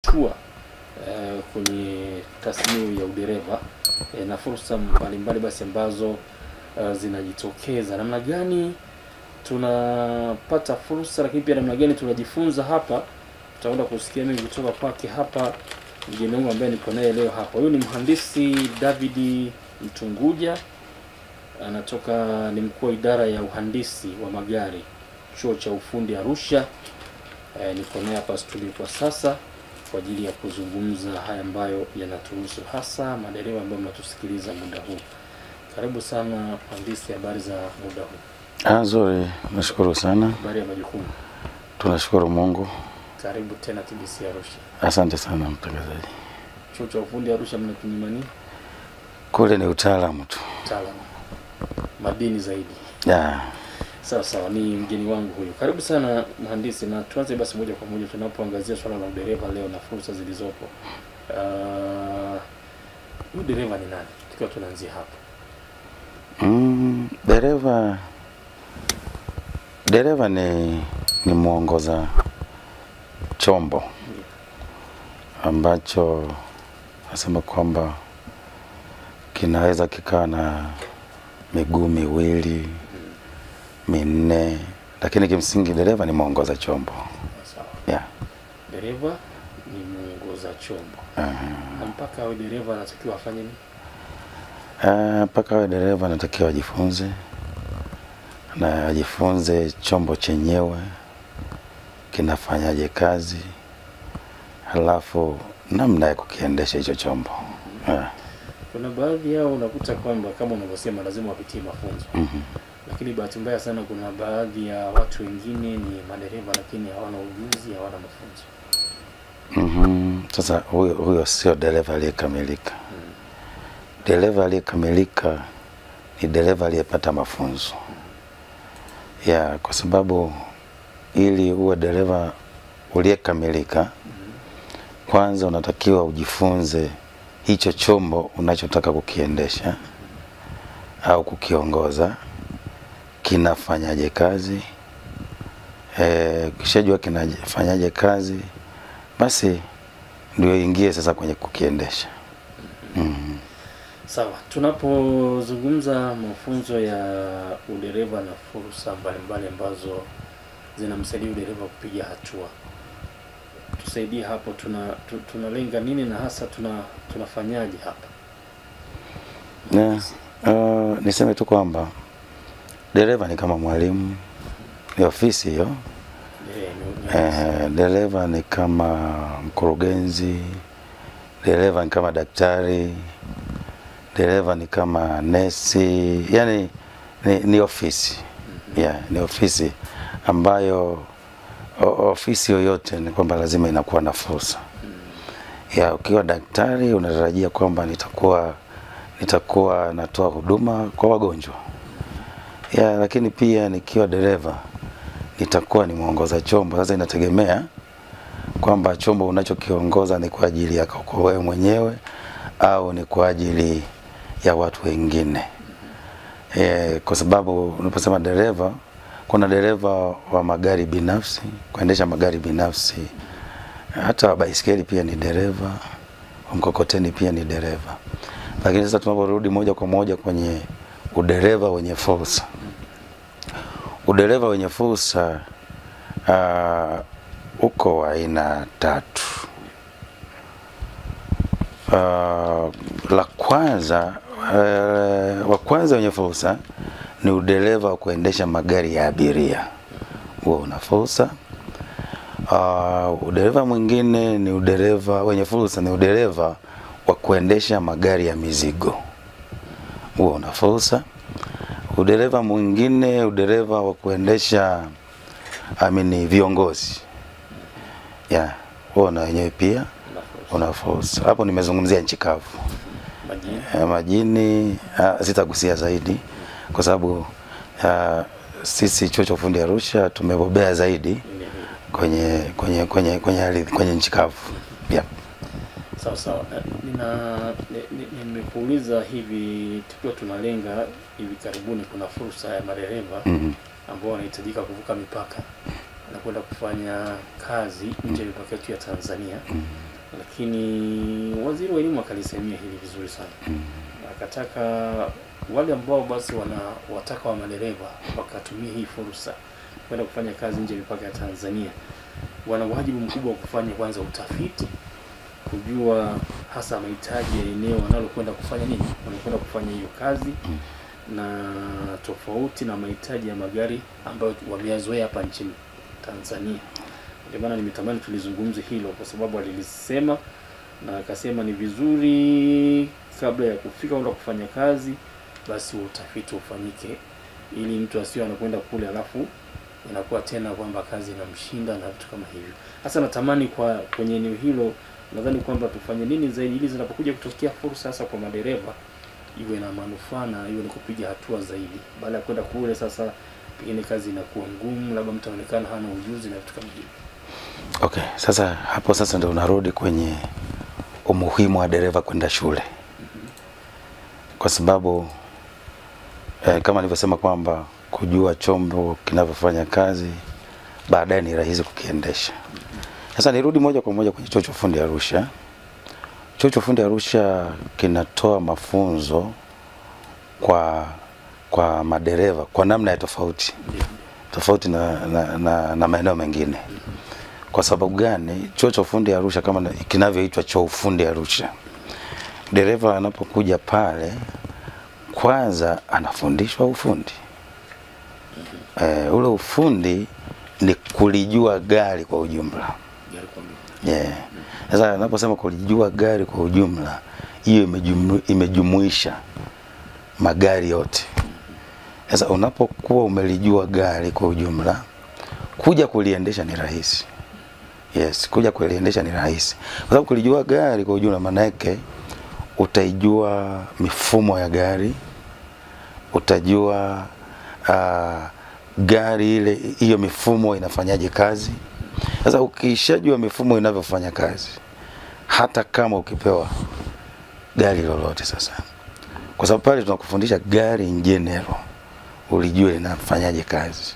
hatua kwenye tasnia ya udereva na fursa mbalimbali basi ambazo zinajitokeza. Namna gani tunapata fursa, lakini pia namna gani tunajifunza hapa, tutaenda kusikia mimi kutoka kwake hapa mgeni wangu ambaye niko naye leo hapa. Huyu ni mhandisi David Mtunguja, ni mkuu wa idara ya uhandisi wa magari chuo cha ufundi Arusha. Niko naye hapa studio kwa sasa kwa ajili ya kuzungumza haya ambayo yanatuhusu hasa madereva ambao mnatusikiliza muda huu. Karibu sana mhandisi, habari za muda huu? Nzuri, nashukuru sana. Habari ya majukumu? Tunashukuru Mungu. Karibu tena TBC Arusha. Asante sana mtangazaji. Chuo cha ufundi Arusha mnakinyima nini? Kule ni utaalamu tu. Utaalamu. Madini zaidi. Sawa sawa, ni mgeni wangu huyu. Karibu sana mhandisi, na tuanze basi moja kwa moja tunapoangazia swala la udereva leo na fursa zilizopo. Udereva ni nani? Tukiwa tunaanzia hapo. Dereva ni muongoza chombo ambacho nasema kwamba kinaweza kikaa na miguu miwili, minne, lakini kimsingi dereva ni muongoza chombo. Sawa. Dereva ni muongoza chombo. Na mpaka awe dereva anatakiwa afanye nini? Mpaka awe dereva anatakiwa ajifunze chombo chenyewe kinafanyaje kazi, halafu namna ya kukiendesha hicho chombo. Kuna baadhi yao unakuta kwamba kama unavyosema lazima wapitie mafunzo. Lakini bahati mbaya sana kuna baadhi ya watu wengine ni madereva lakini hawana ujuzi, hawana mafunzo. Sasa huyo sio dereva aliyekamilika. Dereva aliyekamilika ni dereva aliyepata mafunzo. Kwa sababu ili uwe dereva uliyekamilika, kwanza unatakiwa ujifunze hicho chombo unachotaka kukiendesha au kukiongoza kinafanyaje kazi. Ukishajua kinafanyaje kazi, basi ndio ingie sasa kwenye kukiendesha. Sawa, tunapozungumza mafunzo ya udereva na fursa mbalimbali ambazo zinamsaidia udereva kupiga hatua, tusaidie hapo, tunalenga nini na hasa tunafanyaje hapa? Niseme tu kwamba dereva ni kama mwalimu, ni ofisi hiyo. Dereva ni kama mkurugenzi, dereva ni kama daktari, dereva ni kama nesi, yani ni ofisi. Ni ofisi ambayo ofisi yoyote ni kwamba lazima inakuwa na fursa. Ukiwa daktari unatarajia kwamba nitakuwa natoa huduma kwa wagonjwa. Lakini pia nikiwa dereva nitakuwa ni muongoza chombo. Sasa inategemea kwamba chombo unachokiongoza ni kwa ajili yako wewe mwenyewe au ni kwa ajili ya watu wengine. Kwa sababu unaposema dereva, kuna dereva wa magari binafsi, kuendesha magari binafsi, hata baisikeli pia ni dereva, mkokoteni pia ni dereva. Lakini sasa tunaporudi moja kwa moja kwenye udereva wenye fursa. Udereva wenye fursa uko wa aina tatu. Wa kwanza wenye fursa ni udereva wa kuendesha magari ya abiria. Huo una fursa. Udereva mwingine ni udereva wenye fursa ni udereva wa kuendesha magari ya mizigo. Huo una fursa. Udereva mwingine udereva wa kuendesha viongozi. Huo na wenyewe pia una fursa. Hapo nimezungumzia nchi kavu. Majini sitagusia zaidi kwa sababu sisi chuo cha ufundi Arusha tumebobea zaidi kwenye nchi kavu. Sawa. Nimekuuliza hivi tukiwa tunalenga hivi karibuni kuna fursa ya madereva ambao wanahitajika kuvuka mipaka na kwenda kufanya kazi nje ya mipaka yetu ya Tanzania. lakini waziri wa elimu akalisemea hili vizuri sana. Akataka wale ambao basi wataka wa madereva wakatumia hii fursa kwenda kufanya kazi nje ya mipaka ya Tanzania, wana wajibu mkubwa wa kufanya kwanza utafiti, kujua hasa mahitaji ya eneo wanalokwenda kufanya nini, wanakwenda kufanya hiyo kazi, na tofauti na mahitaji ya magari ambayo wameyazoea hapa nchini Tanzania. Ndio maana nimetamani tulizungumze hilo, kwa sababu alilisema na akasema ni vizuri kabla ya kufika kwenda kufanya kazi basi utafiti ufanyike, ili mtu asiwe anakwenda kule alafu inakuwa tena kwamba kazi inamshinda na vitu kama hivyo. Sasa natamani kwenye eneo hilo, nadhani kwamba tufanye nini zaidi ili zinapokuja kutokea fursa sasa kwa madereva iwe na manufaa na iwe ni kupiga hatua zaidi, baada ya kwenda kule sasa pengine kazi inakuwa ngumu, labda mtu anaonekana hana ujuzi na vitu kama hivyo. Okay, sasa hapo sasa ndio unarudi kwenye umuhimu wa dereva kwenda shule. Kwa sababu kama nilivyosema kwamba kujua chombo kinavyofanya kazi baadaye ni rahisi kukiendesha. Sasa nirudi moja kwa moja kwenye chuo cha ufundi Arusha. Chuo cha ufundi Arusha kinatoa mafunzo kwa madereva kwa namna ya tofauti na maeneo mengine. Kwa sababu gani? Chuo cha ufundi Arusha kama kinavyoitwa chuo ufundi Arusha, dereva anapokuja pale kwanza anafundishwa ufundi. Ule ufundi ni kulijua gari kwa ujumla. Sasa anaposema kulijua gari kwa ujumla, hiyo imejumuisha magari yote. Sasa unapokuwa umelijua gari kwa ujumla, kuja kuliendesha ni rahisi. Yes, kuja kuliendesha ni rahisi. Kwa sababu kulijua gari kwa ujumla maana yake utaijua mifumo ya gari, utajua gari ile hiyo mifumo inafanyaje kazi. Sasa ukishajua mifumo inavyofanya kazi, hata kama ukipewa gari lolote sasa, kwa sababu pale tunakufundisha gari in general, ulijue linafanyaje kazi,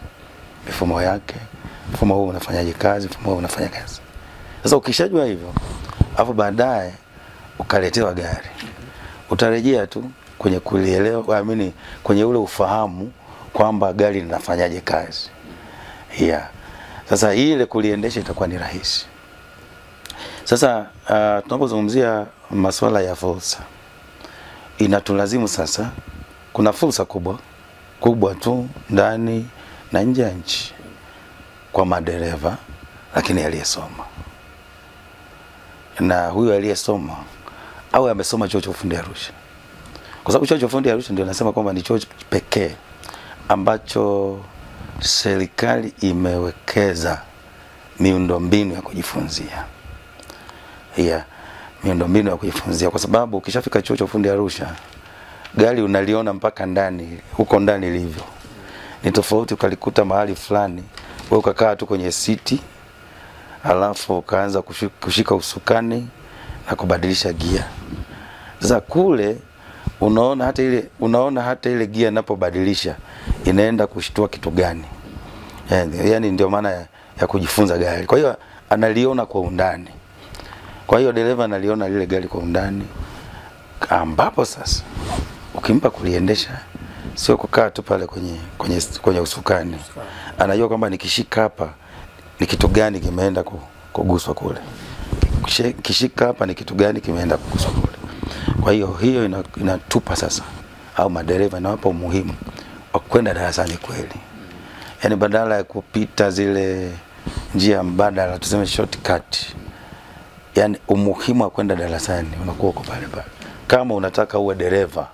mifumo yake, mfumo huu unafanyaje kazi, mfumo huu unafanya kazi. Sasa ukishajua hivyo, afu baadaye ukaletewa gari, utarejea tu kwenye kulielewa, kwenye ule ufahamu kwamba gari linafanyaje kazi. Sasa ile kuliendesha itakuwa ni rahisi. Sasa tunapozungumzia masuala ya fursa, inatulazimu sasa, kuna fursa kubwa tu ndani na nje ya nchi kwa madereva, lakini aliyesoma. Na huyu aliyesoma au amesoma chuo cha ufundi Arusha. Kwa sababu chuo cha ufundi Arusha ndio nasema kwamba ni chuo pekee ambacho serikali imewekeza miundombinu ya kujifunzia. Miundombinu ya kujifunzia, kwa sababu ukishafika chuo cha ufundi Arusha, gari unaliona mpaka ndani, huko ndani lilivyo. Ni tofauti ukalikuta mahali fulani, wewe ukakaa tu kwenye siti, alafu ukaanza kushika usukani na kubadilisha gia. Sasa kule unaona hata ile gia inapobadilisha inaenda kushtua kitu gani. Yaani ndio maana ya kujifunza gari. Kwa hiyo analiona kwa undani. Kwa hiyo dereva analiona lile gari kwa undani, ambapo sasa ukimpa kuliendesha sio kukaa tu pale kwenye usukani. Anajua kwamba nikishika hapa ni kitu gani kimeenda kuguswa kule. Kishika hapa ni kitu gani kimeenda kuguswa kule. Kwa hiyo inatupa sasa, au madereva inawapa umuhimu wa kwenda darasani kweli. Yaani badala ya kupita zile njia mbadala, tuseme shortcut. Yaani umuhimu wa kwenda darasani unakuwa uko pale pale. Kama unataka uwe dereva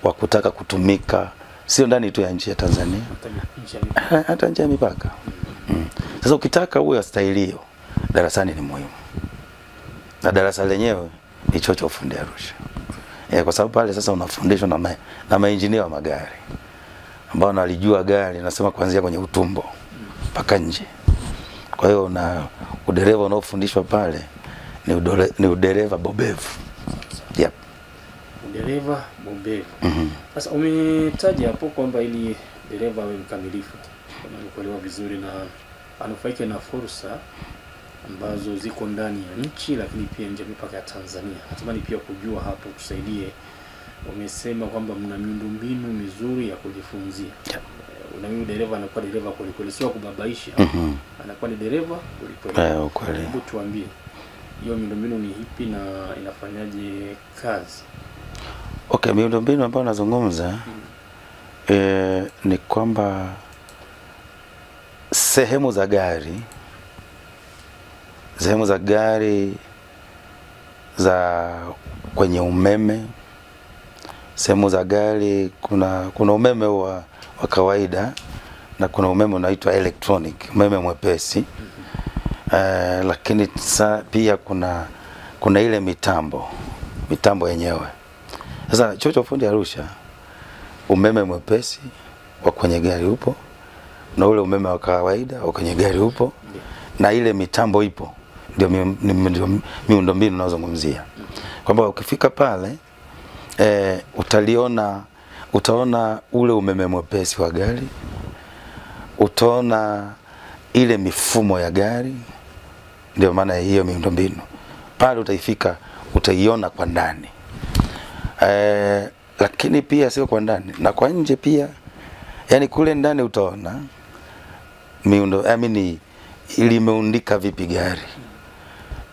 wa kutaka kutumika sio ndani tu ya nchi ya Tanzania, hata nje ya mipaka. Sasa ukitaka uwe stahilio, darasani ni muhimu. Na darasa lenyewe ni chuo cha ufundi Arusha. Kwa sababu pale sasa unafundishwa na maengineer wa magari ambao wanalijua gari, nasema kuanzia kwenye utumbo mpaka nje. Kwa hiyo na udereva unaofundishwa pale ni udereva bobevu. Udereva bobevu. Sasa umetaja hapo kwamba ili dereva awe mkamilifu, kama nikuelewa vizuri, na anufaike na fursa ambazo ziko ndani ya nchi lakini pia nje mipaka ya Tanzania. Natamani pia kujua hapo, tusaidie. Wamesema kwamba mna miundombinu mizuri ya kujifunzia. Na mimi dereva anakuwa dereva kweli kweli, sio kubabaisha. Anakuwa ni dereva kweli kweli. Hebu tuambie hiyo miundombinu ni ipi na inafanyaje kazi? Okay, miundombinu ambayo nazungumza ni kwamba sehemu za gari za kwenye umeme, sehemu za gari kuna umeme wa kawaida na kuna umeme unaitwa electronic, umeme mwepesi. Lakini pia kuna ile mitambo yenyewe. Sasa chuo cha ufundi Arusha, umeme mwepesi wa kwenye gari upo, na ule umeme wa kawaida wa kwenye gari upo, na ile mitambo ipo. Ndio miundombinu ninazozungumzia. Kwamba ukifika pale utaona ule umeme mwepesi wa gari, utaona ile mifumo ya gari. Ndio maana hiyo miundombinu pale utaifika, utaiona kwa ndani. Lakini pia sio kwa ndani, na kwa nje pia. Yani kule ndani utaona limeundika vipi gari,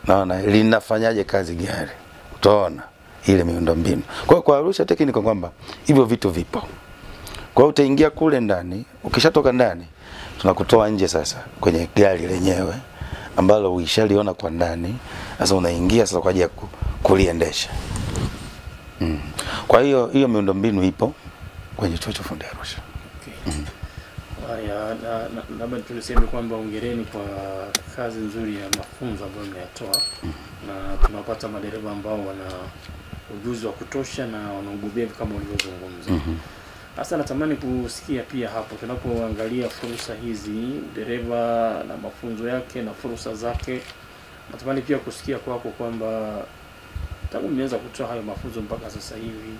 naona linafanyaje kazi gari, utaona ile miundombinu. Kwa Arusha Technical kwamba hivyo vitu vipo. Kwa hiyo utaingia kule ndani, ukishatoka ndani tunakutoa nje sasa kwenye gari lenyewe ambalo uishaliona kwa ndani. Sasa unaingia sasa kwa ajili ya kuliendesha. Kwa hiyo miundombinu ipo kwenye chuo cha ufundi Arusha. Haya, labda tuliseme kwamba hongereni kwa kazi nzuri ya mafunzo ambayo mnayatoa, na tunapata madereva ambao wana ujuzi wa kutosha na wana ubobevu kama ulivyozungumza. Sasa natamani kusikia pia hapo, tunapoangalia fursa hizi, dereva na mafunzo yake na fursa zake, natamani pia kusikia kwako kwamba tangu mmeanza kutoa hayo mafunzo mpaka sasa hivi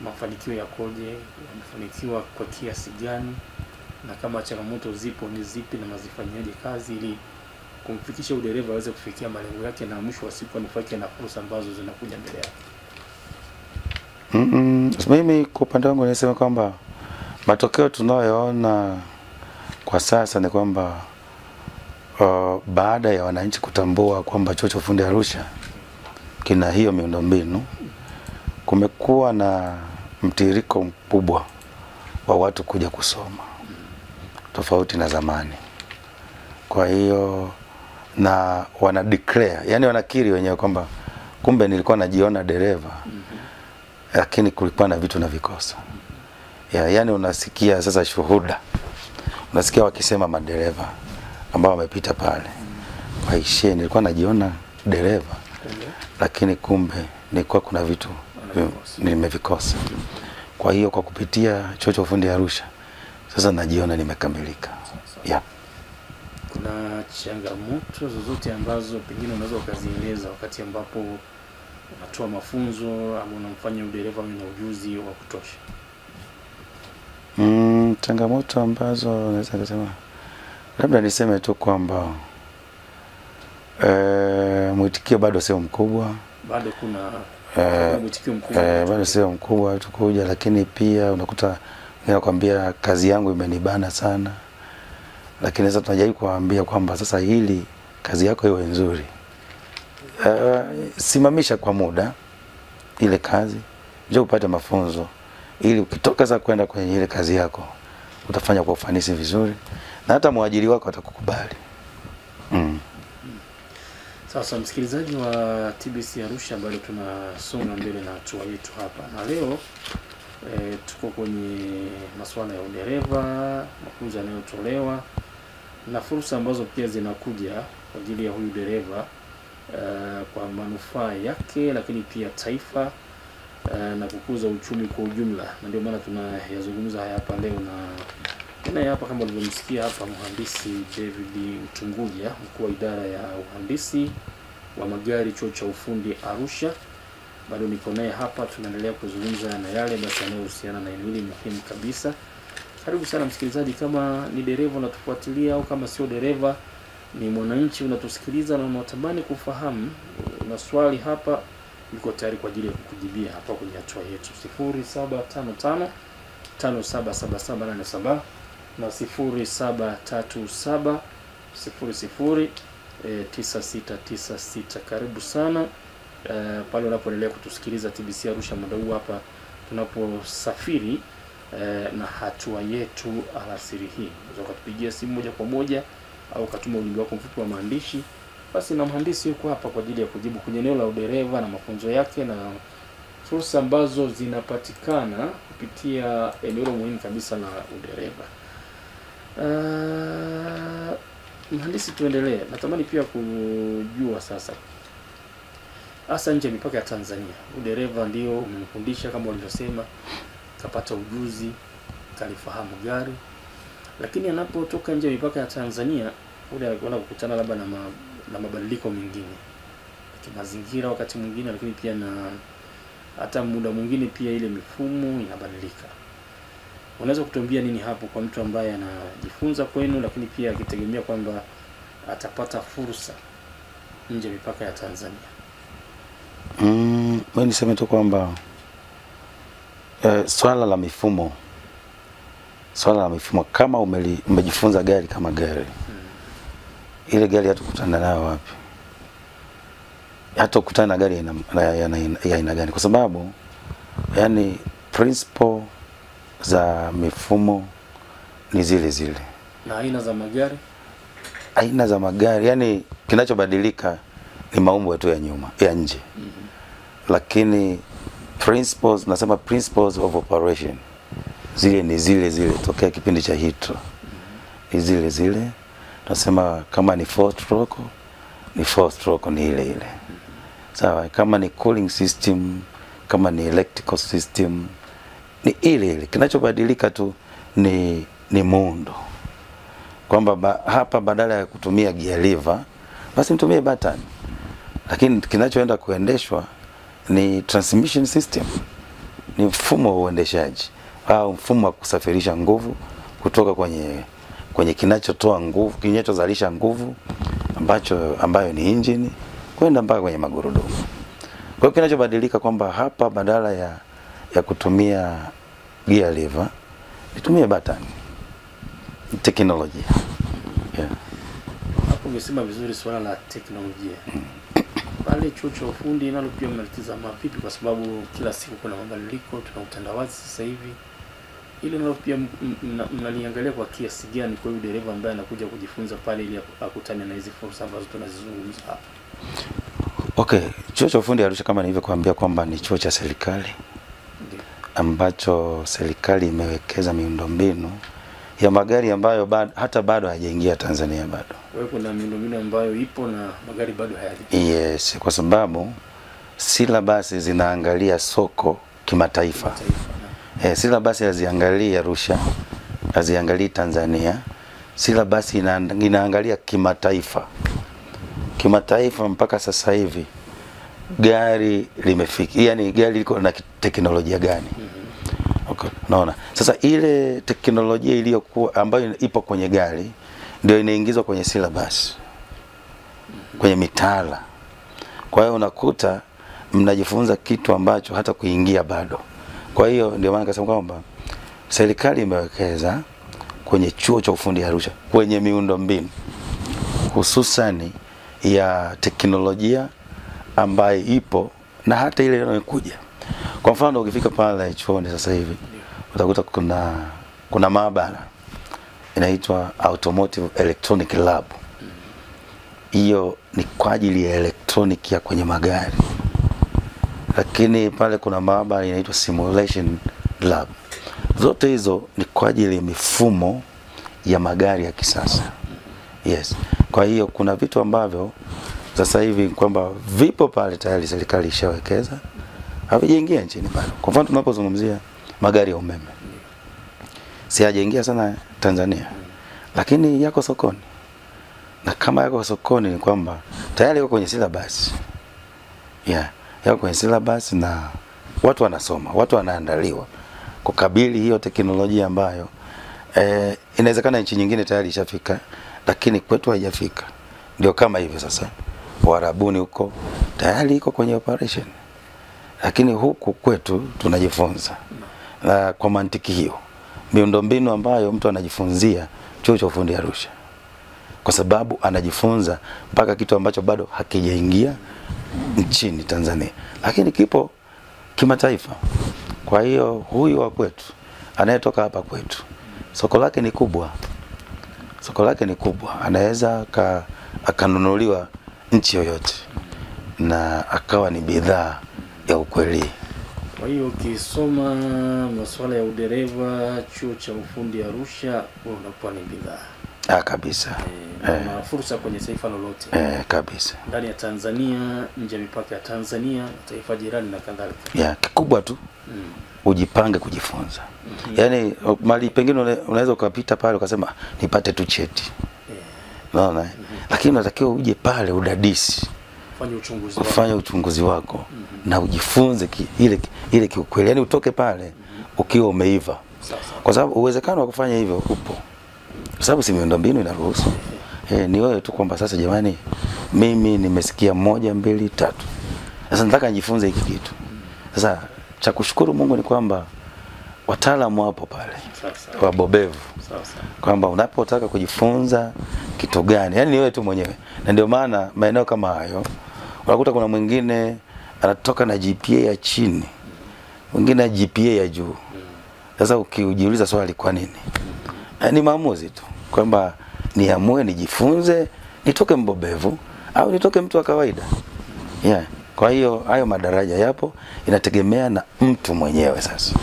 mafanikio yakoje, yamefanikiwa kwa kiasi gani, na kama changamoto zipo ni zipi na mazifanyaje kazi ili kumfikisha udereva aweze kufikia malengo yake na mwisho wa siku anufaike na fursa ambazo zinakuja mbele yake. Mimi kwa upande wangu nisema kwamba matokeo tunayoona kwa sasa ni kwamba baada ya wananchi kutambua kwamba chuo cha ufundi Arusha kina hiyo miundombinu, kumekuwa na mtiririko mkubwa wa watu kuja kusoma tofauti na zamani. Kwa hiyo na wana declare, yani wanakiri wenyewe kwamba kumbe nilikuwa najiona dereva lakini kulikuwa na vitu na vikosa. Yani unasikia sasa shuhuda, unasikia wakisema madereva ambao wamepita pale, waishie nilikuwa najiona dereva lakini kumbe nilikuwa kuna vitu nimevikosa. Kwa hiyo kwa kupitia chuo cha ufundi Arusha sasa najiona nimekamilika. Kuna changamoto zozote ambazo pengine unaweza ukazieleza wakati ambapo unatoa mafunzo au unamfanya udereva mwenye ujuzi wa kutosha? Changamoto ambazo naweza kusema, labda niseme tu kwamba mwitikio bado sio mkubwa. Bado kuna mwitikio mkubwa. Bado sio mkubwa tukuja, lakini pia unakuta ninakwambia kazi yangu imenibana sana. Lakini sasa tunajaribu kuwaambia kwamba sasa hili kazi yako iwe nzuri, simamisha kwa muda ile kazi, njoo upate mafunzo ili ukitoka sasa kwenda kwenye ile kazi yako utafanya kwa ufanisi vizuri na hata mwajiri wako atakukubali. Sasa msikilizaji wa TBC Arusha, bado tunasonga mbele na hatua yetu hapa, na leo tuko kwenye masuala ya udereva, mafunzo yanayotolewa na fursa ambazo pia zinakuja kwa ajili ya huyu dereva kwa manufaa yake, lakini pia taifa na kukuza uchumi kwa ujumla. Na ndio maana tunayazungumza haya hapa leo, na hapa kama ulivyomsikia hapa mhandisi David Mtunguja, mkuu wa idara ya uhandisi wa magari chuo cha ufundi Arusha. Bado niko naye hapa, tunaendelea kuzungumza na yale basi yanayohusiana na elimu muhimu kabisa. Karibu sana msikilizaji, kama ni dereva unatufuatilia au kama sio dereva, ni mwananchi unatusikiliza na unatamani kufahamu, una swali hapa, niko tayari kwa ajili ya kukujibia hapa kwenye hatua yetu 0755 577787 na 0737 009696. Karibu sana pale unapoendelea kutusikiliza TBC Arusha muda huu hapa tunaposafiri na hatua yetu alasiri hii. Unaweza kutupigia simu moja kwa moja au katuma ujumbe wako mfupi wa maandishi. Basi na mhandisi yuko hapa kwa ajili ya kujibu kwenye eneo la udereva na mafunzo yake na fursa ambazo zinapatikana kupitia eneo muhimu kabisa la udereva. Mhandisi, tuendelee. Natamani pia kujua sasa, hasa nje mipaka ya Tanzania, udereva ndio umemfundisha kama ulivyosema, kapata ujuzi, kalifahamu gari, lakini anapotoka nje mipaka ya Tanzania ule anakwenda kukutana labda na mabadiliko mengine kimazingira wakati mwingine, lakini pia na hata muda mwingine pia ile mifumo inabadilika. Unaweza kutuambia nini hapo kwa mtu ambaye anajifunza kwenu, lakini pia akitegemea kwamba atapata fursa nje mipaka ya Tanzania? Mimi niseme tu kwamba swala la mifumo kama umejifunza gari kama gari, ile gari hatukutana nayo wapi? Hata kukutana na gari ya aina gani? Kwa sababu yani principle za mifumo ni zile zile. Na aina za magari yani kinachobadilika ni maumbo yetu ya nyuma, ya nje. Lakini principles of operation zile ni zile zile tokea kipindi cha Hitler. Ni zile zile. Tunasema kama ni 4 stroke ni 4 stroke, ni ile ile. Sawa, kama ni cooling system, kama ni electrical system, ni ile ile. Kinachobadilika tu ni muundo. Kwamba hapa badala ya kutumia gear lever basi mtumie button. Lakini kinachoenda kuendeshwa ni transmission system. Ni mfumo wa uendeshaji au mfumo wa kusafirisha nguvu kutoka kwenye kinachotoa nguvu, kinachozalisha nguvu ambayo ni engine kwenda mpaka kwenye magurudumu. Kwa hiyo kinachobadilika kwamba hapa badala ya kutumia gear lever nitumie button. Teknolojia. Yeah. Hapo umesema vizuri swala la teknolojia. Pale chuo cha ufundi nalo pia mnalitazama vipi, kwa sababu kila siku kuna mabadiliko, tuna utandawazi sasa hivi. Ile nalo pia mnaliangalia kwa kiasi gani kwa yule dereva ambaye anakuja kujifunza pale ili akutane na hizo fursa ambazo tunazizungumza hapa? Okay, chuo cha ufundi Arusha kama nilivyokuambia kwamba ni chuo cha serikali ambacho serikali imewekeza miundombinu ya magari ambayo hata bado hayajaingia Tanzania bado. Kwa hiyo kuna miundombinu ambayo ipo na magari bado hayajaingia. Yes, kwa sababu syllabus zinaangalia soko kimataifa. Syllabus haziangalii Arusha, haziangalii Tanzania. Syllabus inaangalia kimataifa. Kimataifa mpaka sasa hivi gari limefika, yani gari liko na teknolojia gani? Okay, naona. Sasa ile teknolojia iliyokuwa ambayo ipo kwenye gari ndio inaingizwa kwenye syllabus. Kwenye mitaala. Kwa hiyo unakuta mnajifunza kitu ambacho hata kuingia bado. Kwa hiyo ndio maana nikasema kwamba serikali imewekeza kwenye chuo cha ufundi Arusha kwenye miundombinu hususani ya teknolojia ambayo ipo na hata ile inayokuja. Kwa mfano ukifika pale chuoni sasa hivi utakuta kuna maabara inaitwa Automotive Electronic Lab. Hiyo ni kwa ajili ya electronic ya kwenye magari. Lakini pale kuna maabara inaitwa Simulation Lab. Zote hizo ni kwa ajili ya mifumo ya magari ya kisasa. Yes. Kwa hiyo kuna vitu ambavyo sasa hivi kwamba vipo pale tayari serikali ishawekeza, havijaingia nchini bado. Kwa mfano tunapozungumzia magari ya umeme, si hajaingia sana Tanzania, lakini yako sokoni. Na kama yako sokoni ni kwamba tayari yako kwenye syllabus. Yeah, yako kwenye syllabus na watu wanasoma, watu wanaandaliwa kukabili hiyo teknolojia ambayo inawezekana nchi nyingine tayari ishafika, lakini kwetu haijafika. ndio kama hivyo sasa. Warabuni huko tayari iko kwenye operation, lakini huku kwetu tunajifunza. Na kwa mantiki hiyo, miundombinu ambayo mtu anajifunzia chuo cha ufundi Arusha, kwa sababu anajifunza mpaka kitu ambacho bado hakijaingia nchini Tanzania, lakini kipo kimataifa. Kwa hiyo huyu wa kwetu anayetoka hapa kwetu, soko lake ni kubwa. Soko lake ni kubwa, anaweza akanunuliwa nchi yoyote na akawa ni bidhaa ya ukweli. Kwa hiyo ukisoma masuala ya udereva chuo cha ufundi Arusha, unakuwa ni bidhaa. Kabisa. Na fursa kwenye taifa lolote. Kabisa. Ndani ya Tanzania, nje ya mipaka ya Tanzania, taifa jirani na kadhalika. Kikubwa tu ujipange kujifunza. Yaani mali pengine unaweza ukapita pale ukasema nipate tu cheti. Unaona? Lakini unatakiwa uje pale udadisi. Fanya uchunguzi wako na ujifunze ile kiukweli. Yaani utoke pale ukiwa umeiva. Kwa sababu uwezekano wa kufanya hivyo upo. Kwa sababu si miundombinu inaruhusu. Ni wewe tu kwamba sasa jamani, mimi nimesikia 1 2 3. Sasa nataka nijifunze hiki kitu. Sasa cha kushukuru Mungu ni kwamba wataalamu wapo pale. Wabobevu. Kwamba unapotaka kujifunza kitu gani, yani ni wewe tu mwenyewe. Na ndio maana maeneo kama hayo unakuta kuna mwingine anatoka na GPA ya chini, mwingine na GPA ya juu. Sasa ukijiuliza swali kwa nini? Ni maamuzi tu kwamba niamue nijifunze, nitoke mbobevu au nitoke mtu wa kawaida. Kwa hiyo hayo madaraja yapo, inategemea na mtu mwenyewe sasa.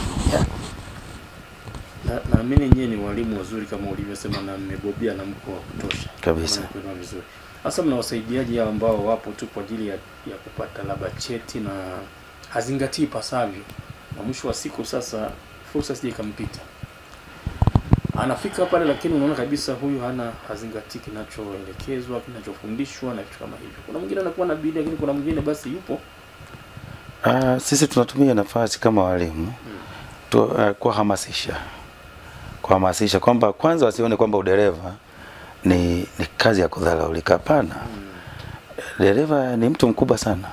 Naamini nyinyi ni walimu wazuri kama ulivyosema, na mmebobea na mko wa kutosha. Kabisa. Vizuri. Sasa mnawasaidiaje ambao wapo tu kwa ajili ya kupata labda cheti na hazingatii pasavyo, na mwisho wa siku sasa fursa sije kampita? Anafika pale lakini unaona kabisa huyu hazingatii kinachoelekezwa, kinachofundishwa na kitu kama hivyo. Kuna mwingine anakuwa na bidii, lakini kuna mwingine basi yupo. Sisi tunatumia nafasi kama walimu kuhamasisha kwamba kwanza wasione kwamba udereva ni kazi ya kudharaulika. Hapana. Dereva ni mtu mkubwa sana.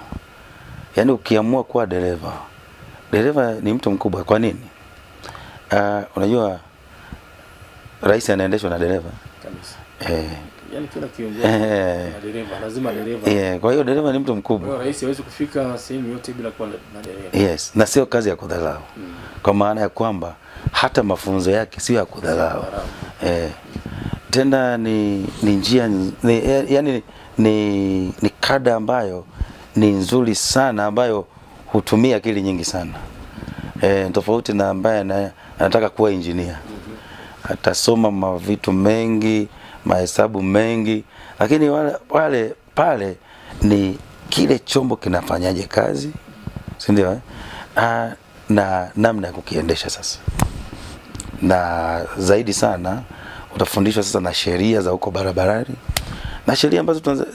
Yaani ukiamua kuwa dereva ni mtu mkubwa. Kwa nini? Unajua rais anaendeshwa na dereva. Kabisa. Yaani kila kiongozi na dereva, lazima dereva. Kwa hiyo dereva ni mtu mkubwa. Kwa hiyo rais hawezi kufika sehemu yote bila kuwa na dereva. Na sio kazi ya kudharau. Kwa maana ya kwamba hata mafunzo yake sio ya kudharau. Tena ni njia yani ni kada ambayo ni nzuri sana, ambayo hutumia akili nyingi sana. Tofauti na ambaye anataka kuwa engineer. Atasoma vitu mengi, mahesabu mengi, lakini wale pale ni kile chombo kinafanyaje kazi, si ndio? Na namna ya kukiendesha sasa. Na zaidi sana utafundishwa sasa na sheria za huko barabarani, na sheria ambazo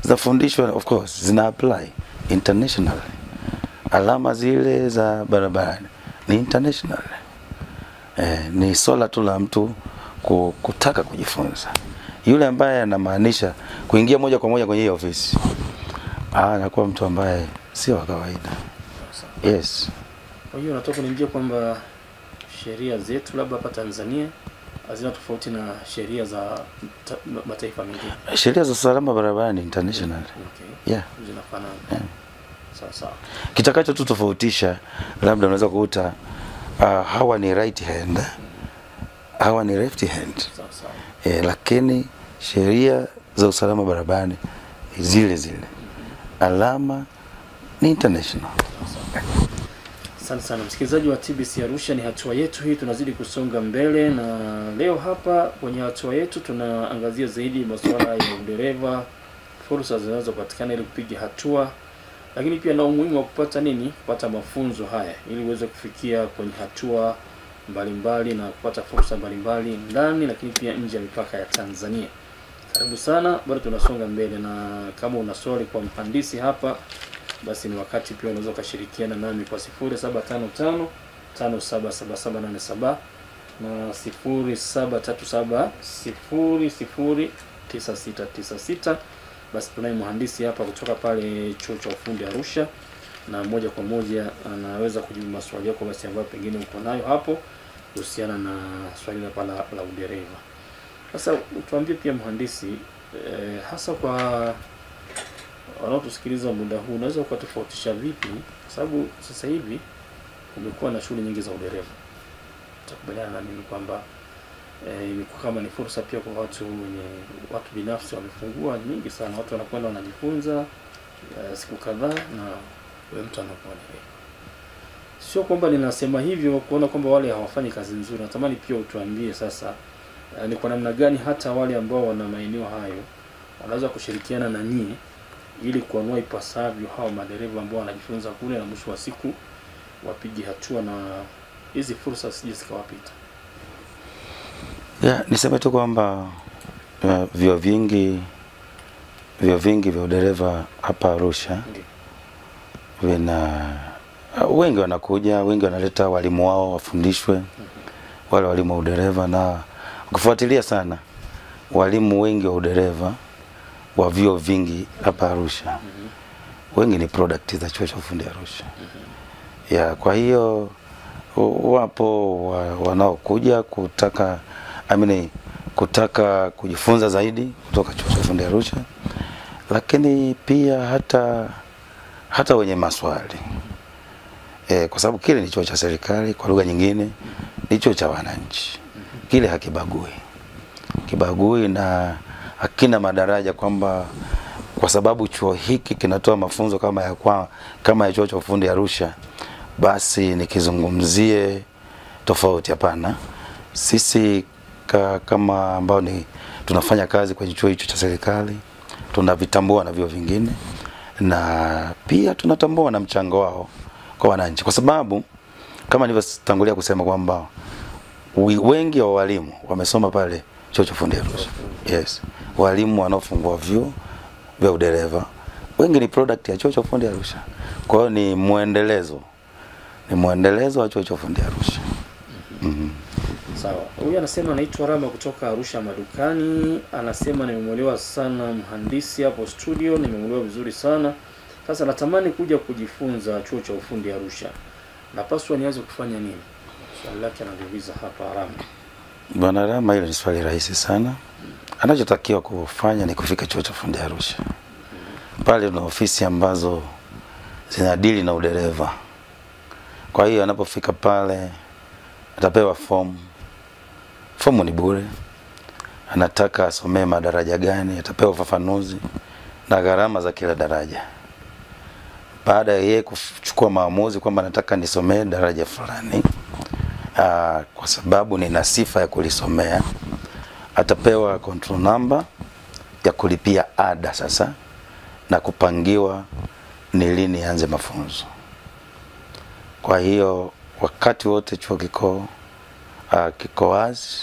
zinafundishwa of course zina apply internationally. Alama zile za barabarani ni international. Ni swala tu la mtu kutaka kujifunza. Yule ambaye anamaanisha kuingia moja kwa moja kwenye hiyo ofisi, anakuwa mtu ambaye sio wa kawaida. Kwa hiyo nataka kuniambia kwamba sheria zetu labda hapa Tanzania hazina tofauti na sheria za mataifa mengine. Sheria za usalama barabarani international. Zinafanana. Sawa. Kitakacho tu tofautisha labda unaweza kukuta hawa ni right hand, hawa ni left hand. Lakini sheria za usalama barabarani zile. Alama ni international. Asante sana msikilizaji wa TBC Arusha, ni hatua yetu hii, tunazidi kusonga mbele, na leo hapa kwenye hatua yetu tunaangazia zaidi masuala ya udereva, fursa zinazopatikana ili kupiga hatua, lakini pia na umuhimu wa kupata mafunzo haya ili uweze kufikia kwenye hatua mbalimbali na kupata fursa mbalimbali ndani lakini pia nje ya mipaka ya Tanzania. Karibu sana, bado tunasonga mbele, na kama una swali kwa mhandisi hapa, basi ni wakati pia unaweza kushirikiana nami kwa 0755 577787 na 0737 009696. basi tunaye mhandisi hapa kutoka pale chuo cha ufundi Arusha, na moja kwa moja anaweza kujibu maswali yako basi ambayo pengine uko nayo hapo kuhusiana na swali la udereva. Sasa utuambie pia mhandisi, hasa kwa wanaotusikiliza muda huu, unaweza ukatofautisha vipi, kwa sababu sasa hivi kumekuwa na shule nyingi za udereva. Utakubaliana na mimi kwamba imekuwa kama ni fursa pia kwa watu binafsi, wamefungua nyingi sana, watu wanakwenda wanajifunza siku kadhaa, na wewe mtu anakuwa ni sio kwamba ninasema hivyo kuona kwamba wale hawafanyi kazi nzuri. Natamani pia utuambie sasa ni kwa namna gani hata wale ambao wana maeneo hayo wanaweza kushirikiana na nyinyi ili kuanua ipasavyo hao madereva ambao wanajifunza kule, na mwisho wa siku wapige hatua na hizi fursa sije zikawapita. Niseme tu kwamba vyuo vingi vya udereva hapa Arusha wengi wanakuja, wengi wanaleta walimu wao wafundishwe, wale walimu wa udereva, na kufuatilia sana walimu wengi wa udereva wa vyuo vingi hapa Arusha, wengi ni product za chuo cha ufundi Arusha. Kwa hiyo wapo wanaokuja kutaka kujifunza zaidi kutoka chuo cha ufundi Arusha, lakini pia hata wenye maswali, kwa sababu kile ni chuo cha serikali, kwa lugha nyingine ni chuo cha wananchi. Kile hakibagui na hakina madaraja kwamba kwa sababu chuo hiki kinatoa mafunzo kama ya chuo cha ufundi Arusha basi nikizungumzie tofauti. Hapana, sisi kama ambao tunafanya kazi kwenye chuo hicho cha serikali tunavitambua na vyuo vingine, na pia tunatambua na mchango wao kwa wananchi, kwa sababu kama nilivyotangulia kusema kwamba wengi wa walimu wamesoma pale chuo cha ufundi Arusha. Yes, walimu wanaofungua vyuo vya udereva wengi ni product ya chuo cha ufundi Arusha. Kwa hiyo ni muendelezo wa chuo cha ufundi Arusha. Sawa. Huyu anasema anaitwa Rama kutoka Arusha Madukani. Anasema nimemuelewa sana mhandisi hapo studio, nimemuelewa vizuri sana. Sasa natamani kuja kujifunza chuo cha ufundi Arusha. Napaswa nianze kufanya nini? Swali lake analiuliza hapa Rama. Bwana Rama, hilo ni swali rahisi sana. Anachotakiwa kufanya ni kufika chuo cha ufundi Arusha. Pale kuna ofisi ambazo zinadili na udereva. Kwa hiyo anapofika pale atapewa fomu ni bure. Anataka asomee madaraja gani, atapewa ufafanuzi na gharama za kila daraja. Baada ya yeye kuchukua maamuzi kwamba nataka nisomee daraja fulani, kwa sababu nina sifa ya kulisomea, atapewa control number ya kulipia ada sasa na kupangiwa ni lini anze mafunzo. Kwa hiyo wakati wote chuo kiko wazi,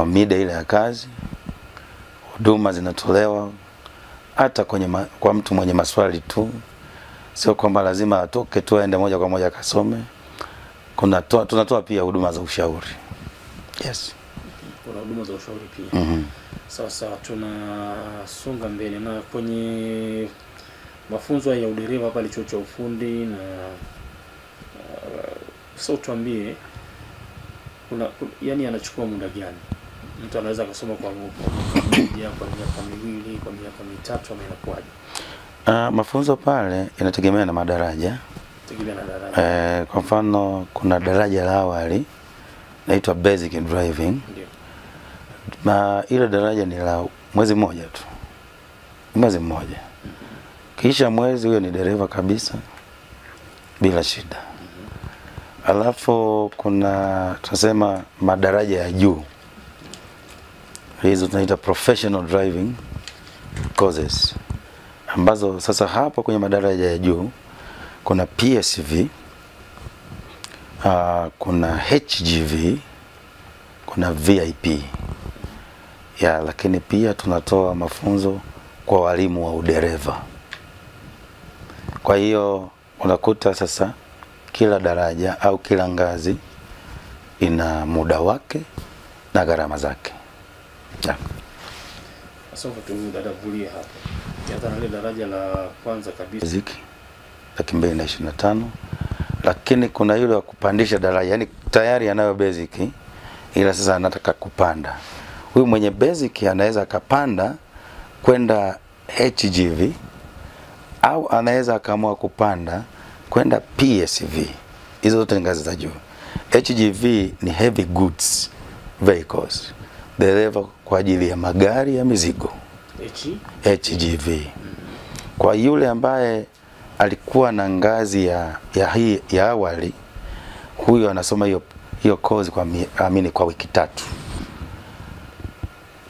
mida ile ya kazi, huduma zinatolewa hata kwa mtu mwenye maswali tu, sio kwamba lazima atoke tu aende moja kwa moja akasome. Tunatoa pia huduma za ushauri. Yes. Kuna huduma za ushauri pia. Sawa, tunasonga mbele na kwenye mafunzo ya udereva pale chuo cha ufundi. Na sasa tuambie yani anachukua muda gani? Mtu anaweza kusoma kwa miaka miwili, kwa miaka mitatu, ama inakuwaje? Mafunzo pale inategemea na madaraja. Kwa mfano kuna daraja la awali naitwa basic driving. Ndio. Na ile daraja ni la mwezi mmoja tu. Mwezi mmoja. Kisha mwezi huyo ni dereva kabisa bila shida. Alafu kuna tunasema madaraja ya juu. Hizo tunaita professional driving courses, ambazo sasa hapo kwenye madaraja ya juu kuna PSV, kuna HGV, kuna VIP. Lakini pia tunatoa mafunzo kwa walimu wa udereva. Kwa hiyo unakuta sasa kila daraja au kila ngazi ina muda wake na gharama zake. Sasa utudadavulie hapo. Kianza na ile daraja la kwanza kabisa. Basic 225, lakini kuna yule wa kupandisha daraja, yani tayari anayo basic ila sasa anataka kupanda. Huyu mwenye basic anaweza akapanda kwenda HGV au anaweza akaamua kupanda kwenda PSV. Hizo zote ni ngazi za juu. HGV ni heavy goods vehicles, dereva kwa ajili ya magari ya mizigo. HGV. Kwa yule ambaye alikuwa na ngazi ya awali, huyo anasoma hiyo course kwa wiki 3.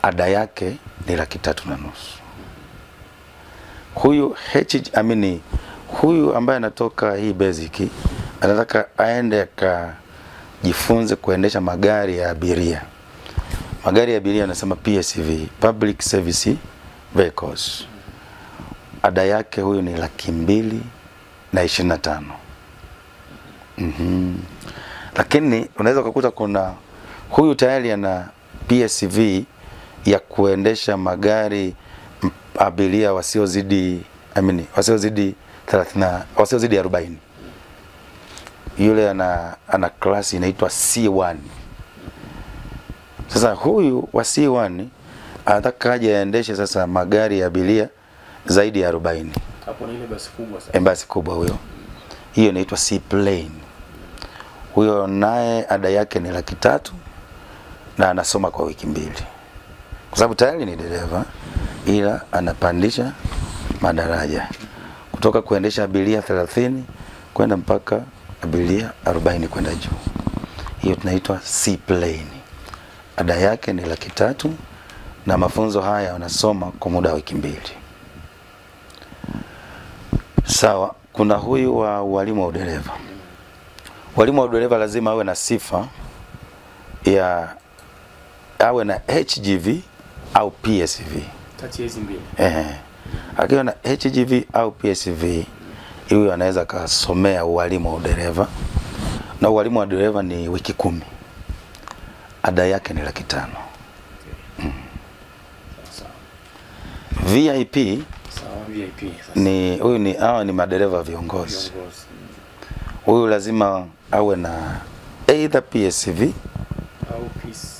Ada yake ni 3,500. Huyu ambaye anatoka hii basic anataka aende akajifunze kuendesha magari ya abiria. Magari ya abiria anasema PSV, Public Service Vehicles. Ada yake huyu ni 225,000. Lakini unaweza kukuta kuna huyu tayari ana PSV ya kuendesha magari abiria wasiozidi 40. Yule ana klasi inaitwa C1. Sasa huyu wa C1 anataka aje aendeshe sasa magari ya abiria zaidi ya 40. Hapo ni ile basi kubwa sana. Basi kubwa huyo. Hiyo inaitwa C plane. Huyo naye ada yake ni 300,000 na anasoma kwa wiki 2. Kwa sababu tayari ni dereva ila anapandisha madaraja kutoka kuendesha abiria 30 kwenda mpaka abiria 40 kwenda juu. Hiyo tunaitwa C plane. Ada yake ni 300,000 na mafunzo haya wanasoma kwa muda wa wiki 2. Sawa, kuna huyu wa walimu wa udereva. Walimu wa udereva lazima awe na sifa ya awe na HGV au PSV. Kati hizi mbili. Akiwa na HGV au PSV, huyo anaweza kasomea walimu wa udereva. Na walimu wa udereva ni wiki 10. Ada yake ni 500,000. VIP. Sawa, VIP. Ni huyu hawa ni madereva viongozi. Huyu lazima awe na either PSV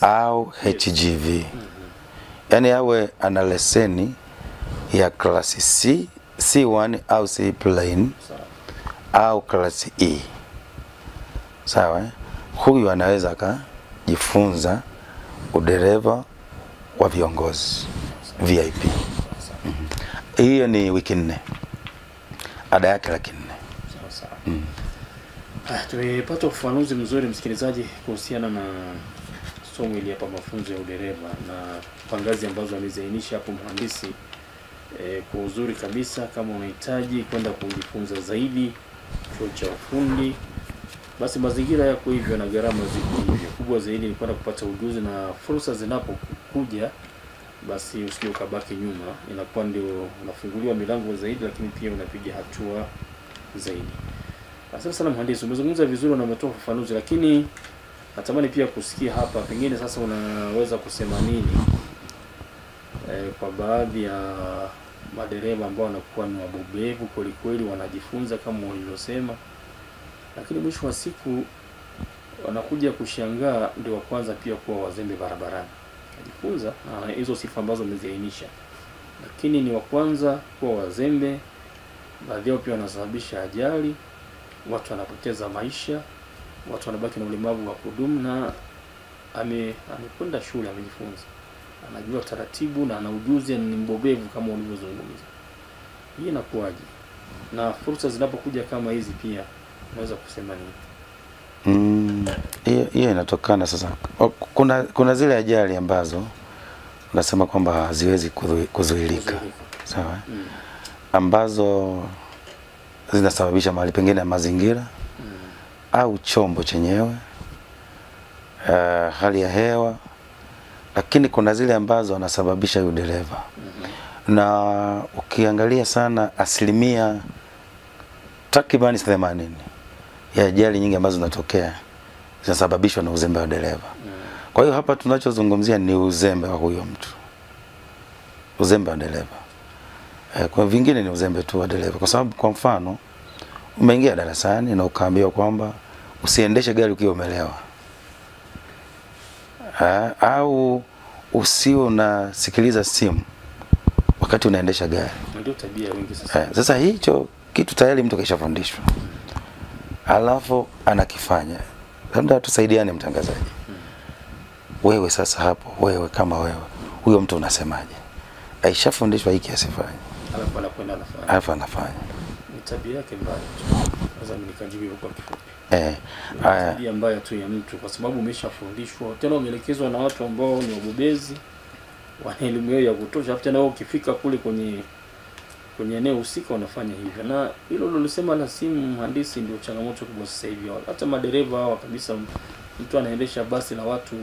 au HGV. Yaani awe ana leseni ya klasi C, C1 au C plane au klasi E. Sawa? Huyu anaweza akajifunza udereva wa viongozi VIP. Hiyo ni wiki 4. Ada yake 400,000. Sawa. Tumepata ufafanuzi mzuri msikilizaji kuhusiana na somo hili hapa, mafunzo ya udereva na kwa ngazi ambazo amezainisha hapo mhandisi. Kwa uzuri kabisa, kama unahitaji kwenda kujifunza zaidi chuo cha ufundi, basi mazingira yako hivyo na gharama ziko hivyo. Kubwa zaidi ni kwenda kupata ujuzi, na fursa zinapokuja basi usije ukabaki nyuma, inakuwa ndio unafunguliwa milango zaidi, lakini pia unapiga hatua zaidi. Asante sana mhandisi, umezungumza vizuri na umetoa ufafanuzi, lakini natamani pia kusikia hapa, pengine sasa unaweza kusema nini kwa baadhi ya madereva ambao wanakuwa ni wabobevu kweli kweli, wanajifunza kama walivyosema, lakini mwisho wa siku wanakuja kushangaa ndio wa kwanza pia kuwa wazembe barabarani. Kujifunza na hizo sifa ambazo umeziainisha, lakini ni wa kwanza kuwa wazembe. Baadhi yao pia wanasababisha ajali, watu wanapoteza maisha, watu wanabaki na ulemavu wa kudumu, na amekwenda shule, amejifunza, anajua taratibu na ana ujuzi, ni mbobevu kama ulivyozungumza. Hii inakuwaje? Na fursa zinapokuja kama hizi pia unaweza kusema nini? Hiyo inatokana sasa, kuna zile ajali ambazo unasema kwamba haziwezi kuzuilika. Sawa? Ambazo zinasababisha mahali pengine ya mazingira au chombo chenyewe, hali ya hewa, lakini kuna zile ambazo wanasababisha udereva. Na ukiangalia sana, asilimia takribani 80 ya ajali nyingi ambazo zinatokea zinasababishwa na uzembe wa dereva. Kwa hiyo hapa tunachozungumzia ni uzembe wa huyo mtu. uzembe wa dereva. Kwa vingine ni uzembe tu wa dereva, kwa sababu kwa mfano umeingia darasani na ukaambiwa kwamba usiendeshe gari ukiwa umelewa, au usio unasikiliza simu wakati unaendesha gari. Ndio tabia wengi sasa. Sasa hicho kitu tayari mtu kishafundishwa, alafu anakifanya. Labda tusaidiane mtangazaji. Wewe sasa hapo, wewe kama wewe, huyo mtu unasemaje? Aishafundishwa hiki asifanye, alafu anakwenda anafanya. Alafu anafanya. Ni tabia yake mbaya. Sasa nikajibu kwa kifupi. Tabia mbaya tu ya mtu, kwa sababu umeshafundishwa, tena umeelekezwa na watu ambao ni wabobezi, wana elimu yao ya kutosha, hata nao ukifika kule kwenye eneo husika unafanya hivyo. Na hilo ulilisema la simu, mhandisi, ndio changamoto kubwa sasa hivi. Hata madereva hawa kabisa, mtu anaendesha basi la watu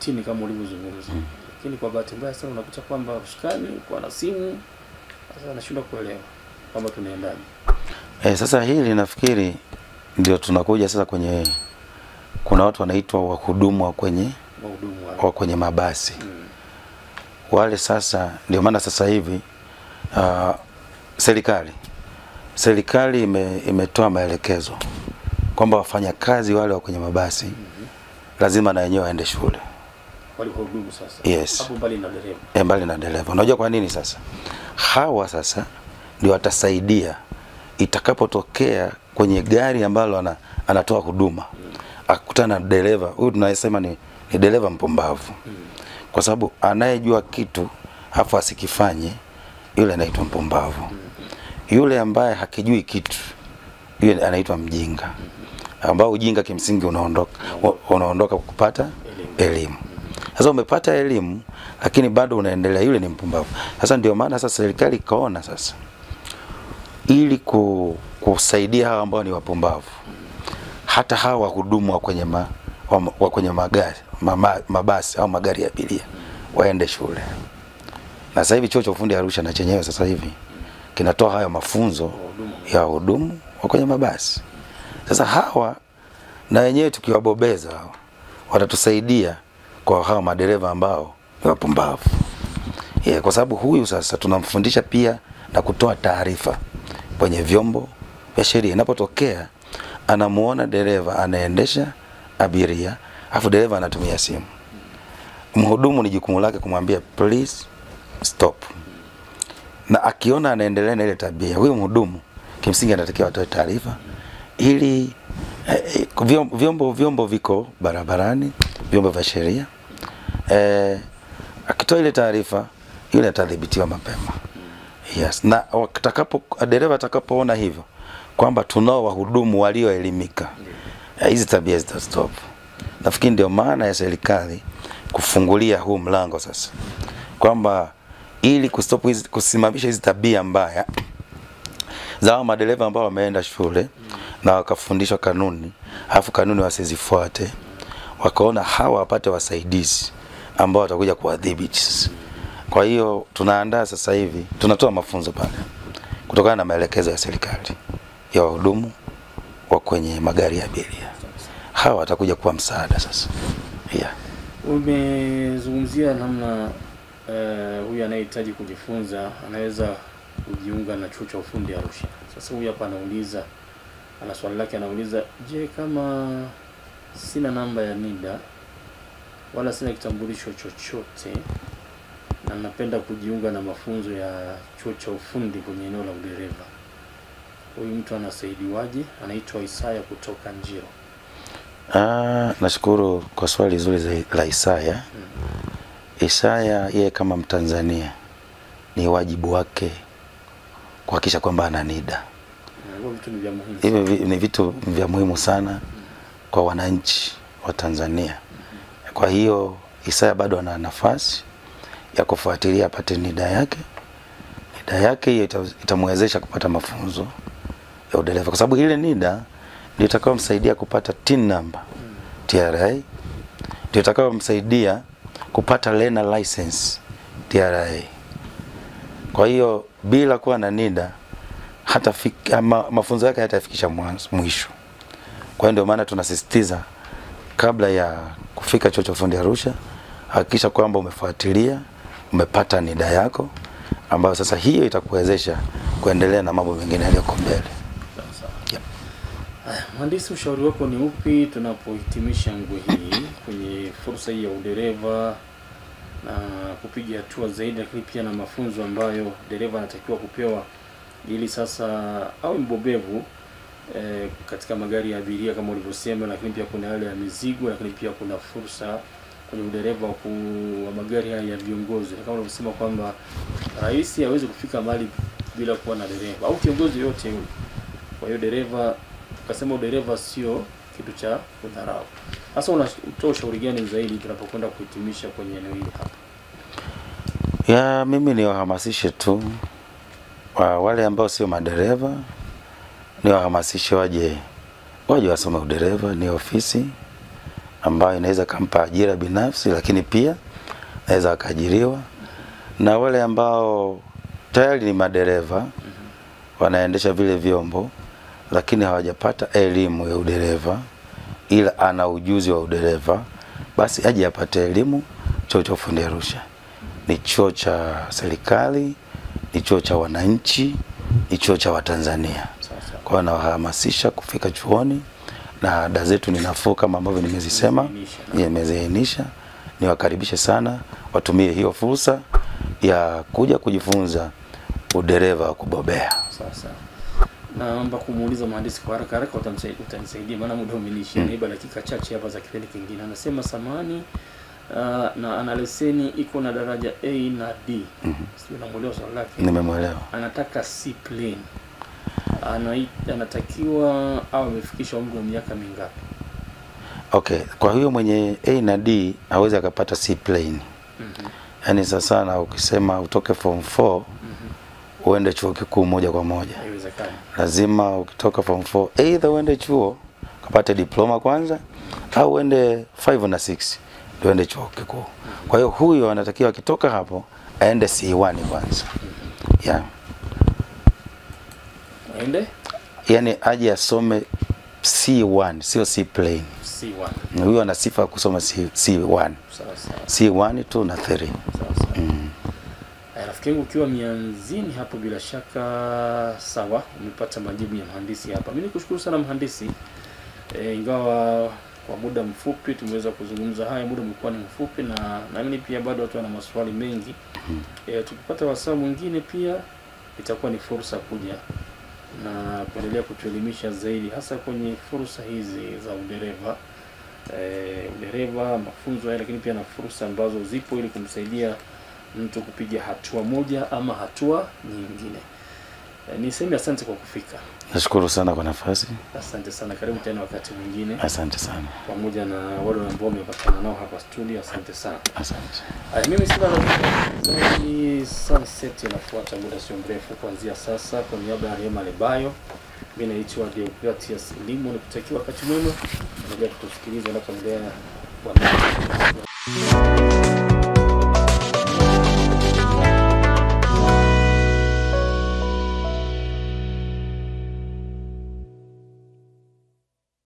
60 kama ulivyozungumza. Lakini kwa bahati mbaya sana unakuta kwamba ushikani kwa na simu, sasa anashindwa kuelewa kama tunaendaje. Sasa hili nafikiri ndio tunakuja sasa kwenye, kuna watu wanaitwa wahudumu wa kwenye mabasi. Wale sasa ndio maana sasa hivi serikali imetoa maelekezo kwamba wafanyakazi wale wa kwenye mabasi lazima na wenyewe waende shule. Wale wahudumu sasa. Yes. Hapo mbali na dereva. Mbali na dereva. Unajua kwa nini sasa? Hawa sasa ndio watasaidia itakapotokea kwenye gari ambalo anatoa huduma, akutana na dereva, huyu tunasema ni dereva mpumbavu. Kwa sababu anayejua kitu hapo asikifanye, yule anaitwa mpumbavu. Yule ambaye hakijui kitu, yule anaitwa mjinga. Ambao ujinga kimsingi unaondoka kupata elimu. Sasa umepata elimu lakini bado unaendelea, yule ni mpumbavu. Sasa ndio maana sasa serikali ikaona sasa, ili kusaidia hawa ambao ni wapumbavu, hata hawa wahudumu wa kwenye magari, mabasi au magari ya abiria waende shule. Na sasa hivi chuo cha ufundi Arusha na chenyewe sasa hivi kinatoa hayo mafunzo ya wahudumu wa kwenye mabasi. Sasa hawa na wenyewe tukiwabobeza watatusaidia kwa hawa madereva ambao ni wapumbavu. Kwa sababu huyu sasa tunamfundisha pia na kutoa taarifa kwenye vyombo vya sheria. Inapotokea anamuona dereva anaendesha abiria, afu dereva anatumia simu, mhudumu ni jukumu lake kumwambia please stop. Na akiona anaendelea na ile tabia, huyo mhudumu kimsingi anatakiwa atoe taarifa, ili vyombo viko barabarani, vyombo vya sheria, akitoa ile taarifa, yule atadhibitiwa mapema. Yes. Na dereva atakapoona hivyo kwamba tunao wahudumu walioelimika, hizi tabia zitastop. Nafikiri ndio maana ya serikali kufungulia huu mlango sasa, kwamba ili kusimamisha hizi tabia mbaya za hao madereva ambao wameenda shule na wakafundishwa kanuni, alafu kanuni wasizifuate, wakaona hawa wapate wasaidizi ambao watakuja kuwadhibiti. Kwa hiyo tunaandaa sasa hivi, tunatoa mafunzo pale kutokana na maelekezo ya serikali ya wahudumu wa kwenye magari ya abiria. Hawa watakuja kuwa msaada sasa. Umezungumzia namna huyu anayehitaji kujifunza anaweza kujiunga na chuo cha ufundi Arusha. Sasa huyu hapa anauliza, ana swali lake, anauliza, je, kama sina namba ya NIDA wala sina kitambulisho chochote na napenda kujiunga na mafunzo ya chuo cha ufundi kwenye eneo la udereva, huyu mtu anasaidiwaje? Anaitwa Isaya kutoka Njiro. Nashukuru kwa swali zuri la Isaya. Isaya yeye kama Mtanzania ni wajibu wake kuhakikisha kwamba ana NIDA. Hivi ni vitu vya muhimu sana kwa wananchi wa Tanzania. Kwa hiyo Isaya bado ana nafasi ya kufuatilia apate NIDA yake. NIDA yake hiyo itamwezesha kupata mafunzo ya udereva, kwa sababu ile NIDA ndio itakayomsaidia kupata TIN number TRA, ndio itakayomsaidia kupata learner license TRA. Kwa hiyo bila kuwa na NIDA hata mafunzo yake hatafikisha mwisho. Kwa hiyo ndio maana tunasisitiza kabla ya kufika chuo cha ufundi Arusha, hakikisha kwamba umefuatilia umepata nida yako, ambayo sasa hiyo itakuwezesha kuendelea na mambo mengine yaliyoko mbele. Yep. Mhandisi, ushauri wako ni upi tunapohitimisha ngwe hii kwenye fursa hii ya udereva na kupiga hatua zaidi, lakini pia na mafunzo ambayo dereva anatakiwa kupewa ili sasa au mbobevu katika magari ya abiria kama ulivyosema, lakini pia kuna yale ya mizigo, lakini pia kuna fursa kwenye udereva wa magari haya ya viongozi, kama ulivyosema kwamba rais hawezi kufika mahali bila kuwa na dereva au kiongozi yote yule. Kwa hiyo dereva, ukasema udereva sio kitu cha kudharau. Sasa unatoa ushauri gani zaidi tunapokwenda kuhitimisha kwenye eneo hili hapa? Ya, mimi niwahamasishe tu wale ambao sio madereva, niwahamasishe waje wasome udereva. Ni ofisi ambayo inaweza kumpa ajira binafsi, lakini pia naweza akaajiriwa. Na wale ambao tayari ni madereva wanaendesha vile vyombo lakini hawajapata elimu ya udereva ila ana ujuzi wa udereva, basi aje apate elimu. Chuo cha ufundi Arusha ni chuo cha serikali, ni chuo cha wananchi, ni chuo cha Watanzania. Kwa hiyo nawahamasisha kufika chuoni, na ada zetu ni nafuu kama ambavyo nimezisema, nimeziainisha. Niwakaribishe sana, watumie hiyo fursa ya kuja kujifunza udereva wa kubobea. Sasa naomba kumuuliza mhandisi kwa haraka utanisaidia maana muda umeishia, niba dakika chache hapa za kipindi kingine. Anasema samani na ana leseni iko na daraja A na D. Sio, namuelewa swali lake. Nimemuelewa. Anataka C plane. Anatakiwa au amefikisha umri wa miaka mingapi? Okay, kwa hiyo mwenye A na D hawezi akapata C plane. Yaani sasa na ukisema utoke form 4 uende chuo kikuu moja kwa moja, haiwezekani. Lazima ukitoka form 4 either uende chuo kupata diploma kwanza, au uende 5 na 6 ndio uende chuo kikuu. Kwa hiyo huyo anatakiwa akitoka hapo aende C1 kwanza. Yeah. Aende? Yaani aje asome C1, sio C plane. C1. Huyo ana sifa ya kusoma C1. Sawa. C1 2 na 3. Sawa. Rafiki yangu ukiwa mianzini hapo, bila shaka sawa, umepata majibu ya mhandisi hapa. Mimi nikushukuru sana mhandisi. Ingawa kwa muda mfupi tumeweza kuzungumza haya, muda umekuwa ni mfupi, na naamini pia bado watu wana maswali mengi. Tukipata wasaa mwingine pia itakuwa ni fursa kuja na kuendelea kutuelimisha zaidi, hasa kwenye fursa hizi za udereva, mafunzo haya, lakini pia na fursa ambazo zipo ili kumsaidia mtu kupiga hatua moja ama hatua nyingine. Niseme asante kwa kufika. Nashukuru sana kwa nafasi. Asante sana, karibu tena wakati mwingine. Asante sana. Pamoja na wale ambao wamepatana nao hapa studio, asante sana. Asante. Mimi sina zaidi. Sunset inafuata muda sio mrefu kuanzia sasa. Kwa niaba ya Rehema Lebayo, mimi naitwa Deogratius Limo, nikutakia wakati mwema. Endelea kutusikiliza na kuendelea kwa